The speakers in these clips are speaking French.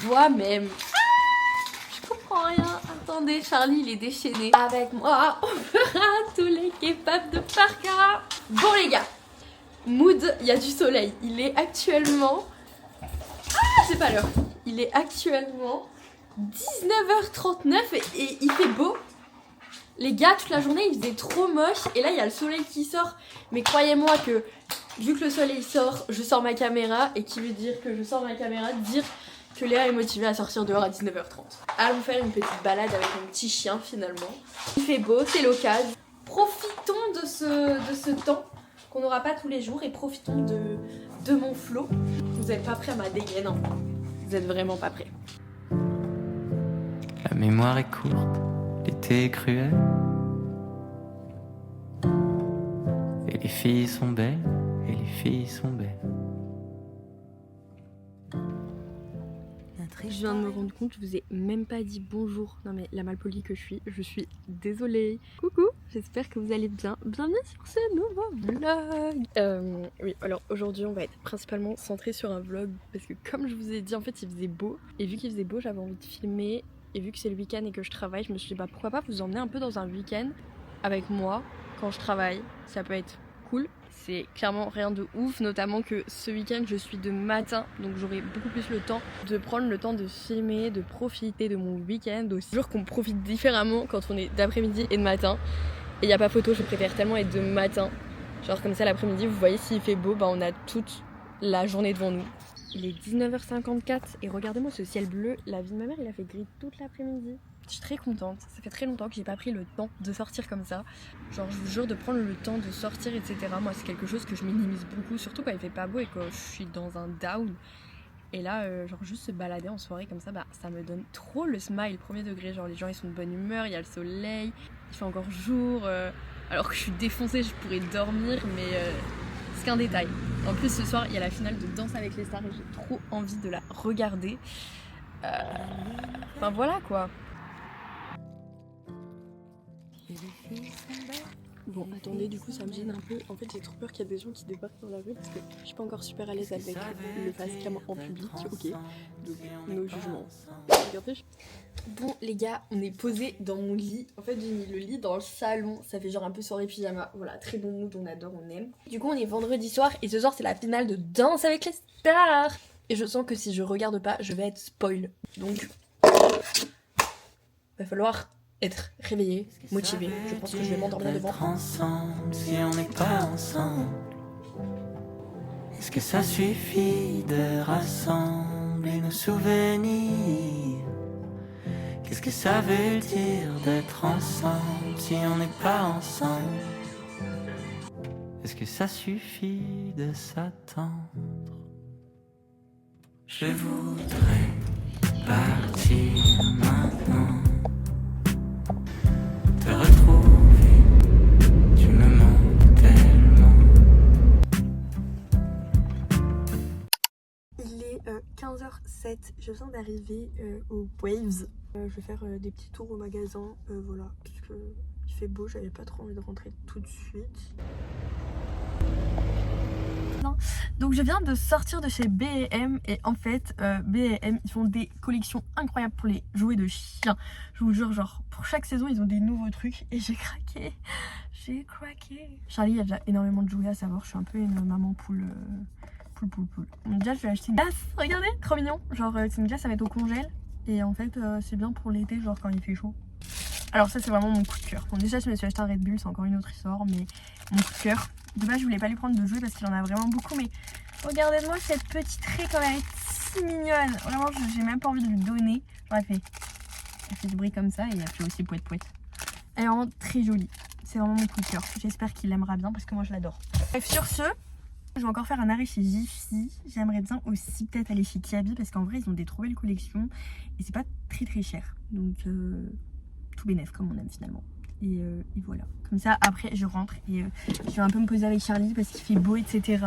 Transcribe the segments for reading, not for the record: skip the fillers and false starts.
moi-même. Je comprends rien. Attendez, Charlie il est déchaîné. Avec moi, on fera tous les kebabs de Parka. Bon les gars, mood, il y a du soleil. Il est actuellement... Ah, c'est pas l'heure. Il est actuellement 19h39 et il fait beau. Les gars, toute la journée il faisait trop moche et là il y a le soleil qui sort. Mais croyez-moi que vu que le soleil sort, je sors ma caméra. Et qui veut dire que je sors ma caméra, dire que Léa est motivée à sortir dehors à 19h30. Allons faire une petite balade avec mon petit chien finalement. Il fait beau, c'est l'occasion. Profitons de ce temps qu'on n'aura pas tous les jours et profitons de mon flow. Vous êtes pas prêts à ma dégaine, non? Vous êtes vraiment pas prêts. La mémoire est courte, l'été est cruel. Et les filles sont belles, et les filles sont belles. Je viens de me rendre compte, je vous ai même pas dit bonjour. Non mais la malpolie que je suis désolée. Coucou, j'espère que vous allez bien. Bienvenue sur ce nouveau vlog. Oui, alors aujourd'hui on va être principalement centré sur un vlog parce que comme je vous ai dit, en fait il faisait beau. Et vu qu'il faisait beau, j'avais envie de filmer. Et vu que c'est le week-end et que je travaille, je me suis dit bah pourquoi pas vous emmener un peu dans un week-end avec moi quand je travaille. Ça peut être cool. C'est clairement rien de ouf, notamment que ce week-end je suis de matin, donc j'aurai beaucoup plus le temps de prendre le temps de filmer, de profiter de mon week-end aussi. Toujours qu'on profite différemment quand on est d'après-midi et de matin. Et il n'y a pas photo, je préfère tellement être de matin. Genre comme ça l'après-midi, vous voyez s'il fait beau, bah on a toute la journée devant nous. Il est 19h54 et regardez-moi ce ciel bleu, la vie de ma mère il a fait gris toute l'après-midi. Je suis très contente, ça fait très longtemps que j'ai pas pris le temps de sortir comme ça. Genre je vous jure de prendre le temps de sortir etc. Moi c'est quelque chose que je minimise beaucoup, surtout quand il fait pas beau et que je suis dans un down. Et là genre juste se balader en soirée comme ça, bah ça me donne trop le smile premier degré. Genre les gens ils sont de bonne humeur, il y a le soleil, il fait encore jour. Alors que je suis défoncée, je pourrais dormir mais c'est qu'un détail. En plus ce soir il y a la finale de Danse avec les stars et j'ai trop envie de la regarder. Enfin voilà quoi. Bon attendez, du coup ça me gêne un peu. En fait j'ai trop peur qu'il y ait des gens qui débarquent dans la rue parce que je suis pas encore super à l'aise avec le face cam en public. Ok, donc nos jugements. Regardez. Bon les gars, on est posé dans mon lit. En fait j'ai mis le lit dans le salon. Ça fait genre un peu soirée pyjama. Voilà, très bon mood, on adore, on aime. Du coup on est vendredi soir et ce soir c'est la finale de Danse avec les stars. Et je sens que si je regarde pas, je vais être spoil. Donc va falloir être réveillé, motivé. Je pense que je vais m'endormir devant. Ensemble, si on n'est pas ensemble, est-ce que ça suffit de rassembler nos souvenirs? Qu'est-ce que ça veut dire d'être ensemble si on n'est pas ensemble? Est-ce que ça suffit de s'attendre? Je voudrais partir maintenant. Te retrouver, tu me manques tellement. Il est 15h07, je viens d'arriver au Waves. Je vais faire des petits tours au magasin, voilà, parce que il fait beau, j'avais pas trop envie de rentrer tout de suite. Donc je viens de sortir de chez B&M et en fait B&M ils font des collections incroyables pour les jouets de chiens. Je vous jure, genre pour chaque saison ils ont des nouveaux trucs et j'ai craqué. J'ai craqué. Charlie a déjà énormément de jouets à savoir, je suis un peu une maman poule. Poule. Donc déjà je vais acheter une glace, regardez, trop mignon. Genre c'est une glace à mettre au congèle et en fait c'est bien pour l'été, genre quand il fait chaud. Alors ça c'est vraiment mon coup de cœur. Bon déjà je me suis acheté un Red Bull, c'est encore une autre histoire, mais mon coup de cœur. De base je voulais pas lui prendre de jouets parce qu'il en a vraiment beaucoup, mais regardez-moi cette petite raie comme elle est si mignonne. Vraiment j'ai même pas envie de lui donner. Genre elle fait du bruit comme ça et elle fait aussi pouette. Elle est vraiment très jolie. C'est vraiment mon coup de cœur. J'espère qu'il l'aimera bien parce que moi je l'adore. Bref, sur ce, je vais encore faire un arrêt chez Jiffy. J'aimerais bien aussi peut-être aller chez Kiabi parce qu'en vrai ils ont des trop belles collections et c'est pas très cher. Donc tout bénef comme on aime finalement. Et voilà, comme ça après je rentre et je vais un peu me poser avec Charlie parce qu'il fait beau etc.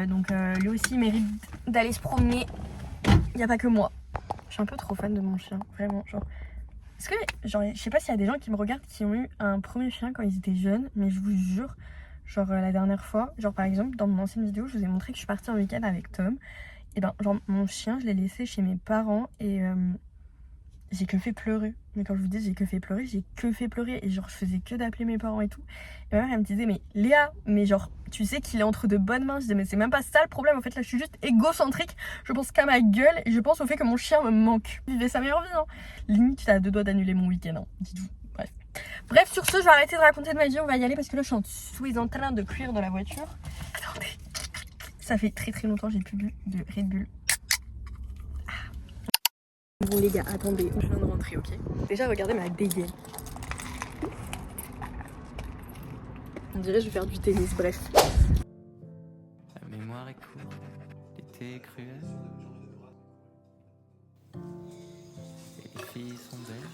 Donc lui aussi il mérite d'aller se promener. Il n'y a pas que moi. Je suis un peu trop fan de mon chien, vraiment. Genre, est-ce que, genre, je sais pas s'il y a des gens qui me regardent qui ont eu un premier chien quand ils étaient jeunes, mais je vous jure, genre la dernière fois, genre par exemple dans mon ancienne vidéo je vous ai montré que je suis partie en week-end avec Tom. et ben genre mon chien je l'ai laissé chez mes parents et j'ai que fait pleurer. Mais quand je vous dis j'ai que fait pleurer, j'ai que fait pleurer. Et genre je faisais que d'appeler mes parents et tout. Et ma mère elle me disait mais Léa, mais genre tu sais qu'il est entre de bonnes mains. Je disais mais c'est même pas ça le problème. En fait là je suis juste égocentrique. Je pense qu'à ma gueule et je pense au fait que mon chien me manque. Vivez sa meilleure vie hein. Limite tu as 2 doigts d'annuler mon week-end hein. Dites-vous. Bref sur ce je vais arrêter de raconter de ma vie. On va y aller parce que là je suis en train de cuire dans la voiture. Attendez. Ça fait très très longtemps que j'ai plus bu de Red Bull. Bon les gars, attendez, je viens de rentrer, ok? Déjà regardez ma dégaine. On dirait que je vais faire du tennis, bref. La mémoire est courte, l'été est cruel. Et les filles sont belles,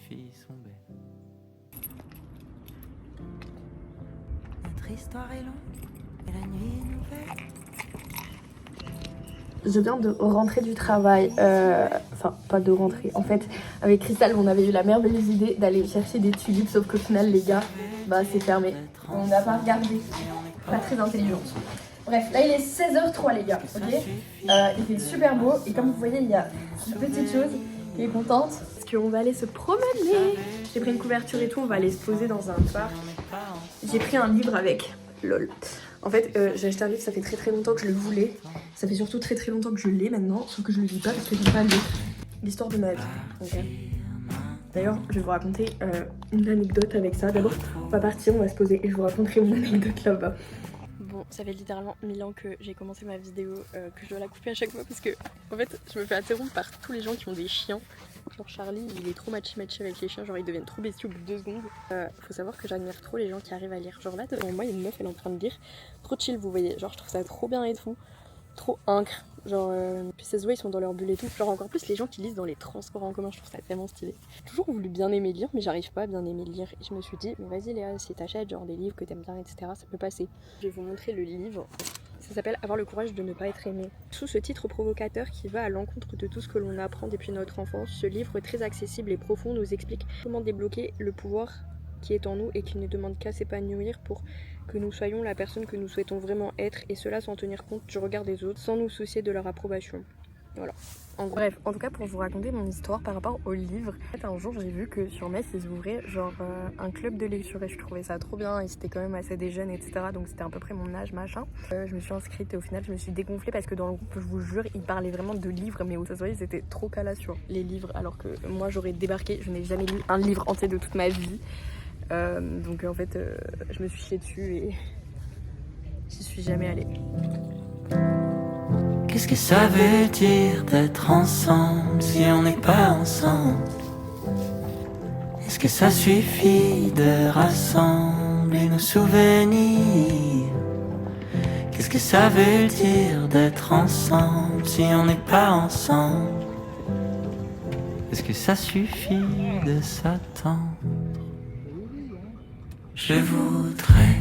et les filles sont belles. Notre histoire est longue, et la nuit est nouvelle. Je viens de rentrer du travail, enfin pas de rentrer, en fait avec Cristal on avait eu la merveilleuse idée d'aller chercher des tulipes sauf qu'au final les gars, bah c'est fermé, on n'a pas regardé, pas très intelligente. Bref, là il est 16h03 les gars, ok il fait super beau et comme vous voyez il y a une petite chose qui est contente parce qu'on va aller se promener. J'ai pris une couverture et tout, on va aller se poser dans un parc. J'ai pris un livre avec, lol. En fait, j'ai acheté un livre, ça fait très très longtemps que je le voulais. Ça fait surtout très très longtemps que je l'ai maintenant, sauf que je le lis pas parce que je lis pas l'histoire de ma vie. Okay. D'ailleurs, je vais vous raconter une anecdote avec ça. D'abord, on va partir, on va se poser et je vous raconterai une anecdote là-bas. Bon, ça fait littéralement 1000 ans que j'ai commencé ma vidéo, que je dois la couper à chaque fois parce que, en fait, je me fais interrompre par tous les gens qui ont des chiens. Genre Charlie, il est trop matchy avec les chiens, genre ils deviennent trop bestiaux au bout de 2 secondes. Faut savoir que j'admire trop les gens qui arrivent à lire. Genre là, devant moi, il y a une meuf, elle est en train de lire. Trop chill, vous voyez. Genre je trouve ça trop bien et tout. Trop incre. Genre, puis ça se voit, ils sont dans leur bulle et tout. Genre encore plus les gens qui lisent dans les transports en commun, je trouve ça tellement stylé. J'ai toujours voulu bien aimer lire, mais j'arrive pas à bien aimer lire. Et je me suis dit, mais vas-y Léa, si t'achètes genre des livres que t'aimes bien, etc., ça peut passer. Je vais vous montrer le livre. Ça s'appelle Avoir le courage de ne pas être aimé. Sous ce titre provocateur qui va à l'encontre de tout ce que l'on apprend depuis notre enfance, ce livre très accessible et profond nous explique comment débloquer le pouvoir qui est en nous et qui ne demande qu'à s'épanouir pour que nous soyons la personne que nous souhaitons vraiment être, et cela sans tenir compte du regard des autres, sans nous soucier de leur approbation. Voilà. Bref, en tout cas pour vous raconter mon histoire par rapport au livre, en fait, un jour j'ai vu que sur Metz ils ouvraient genre un club de lecture et je trouvais ça trop bien, et c'était quand même assez des jeunes etc, donc c'était à peu près mon âge machin. Je me suis inscrite et au final je me suis dégonflée parce que dans le groupe, je vous jure, ils parlaient vraiment de livres, mais où ça se voyait ils étaient trop calés sur les livres, alors que moi j'aurais débarqué, je n'ai jamais lu un livre entier de toute ma vie. Donc en fait je me suis chiée dessus et j'y suis jamais allée. Qu'est-ce que ça veut dire d'être ensemble si on n'est pas ensemble? Est-ce que ça suffit de rassembler nos souvenirs? Qu'est-ce que ça veut dire d'être ensemble si on n'est pas ensemble? Est-ce que ça suffit de s'attendre? Je voudrais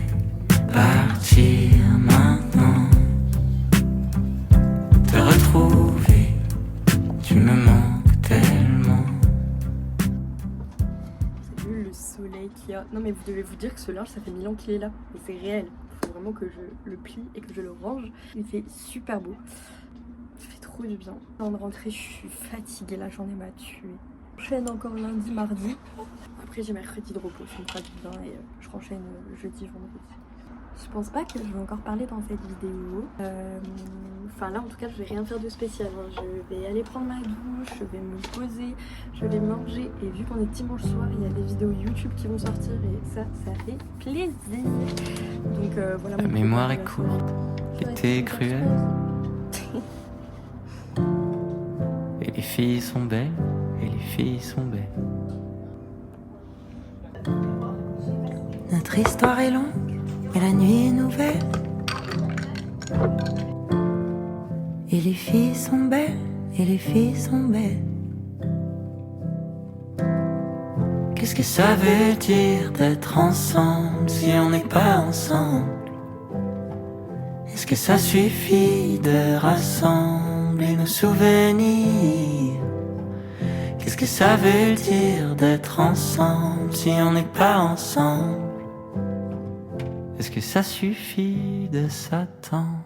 partir maintenant, te retrouver, tu me manques tellement. J'ai vu le soleil qu'il y a. Non mais vous devez vous dire que ce linge ça fait 1000 ans qu'il est là, et c'est réel. Il faut vraiment que je le plie et que je le range. Il fait super beau. Ça fait trop du bien. Avant de rentrer, je suis fatiguée, la journée m'a tuée. J'enchaîne encore lundi, mardi. Après j'ai mercredi de repos, ça me fera du bien, et je renchaîne jeudi, vendredi. Je pense pas que je vais encore parler dans cette vidéo. Enfin là en tout cas je vais rien faire de spécial. Je vais aller prendre ma douche, je vais me poser, je vais manger. Et vu qu'on est dimanche soir, il y a des vidéos YouTube qui vont sortir et ça fait plaisir. Donc voilà. La mémoire est courte, l'été est cruel. Et les filles sont belles, et les filles sont belles. Notre histoire est longue, et la nuit est nouvelle. Et les filles sont belles, et les filles sont belles. Qu'est-ce que ça veut dire d'être ensemble si on n'est pas ensemble? Est-ce que ça suffit de rassembler nos souvenirs? Qu'est-ce que ça veut dire d'être ensemble si on n'est pas ensemble? Est-ce que ça suffit de s'attendre?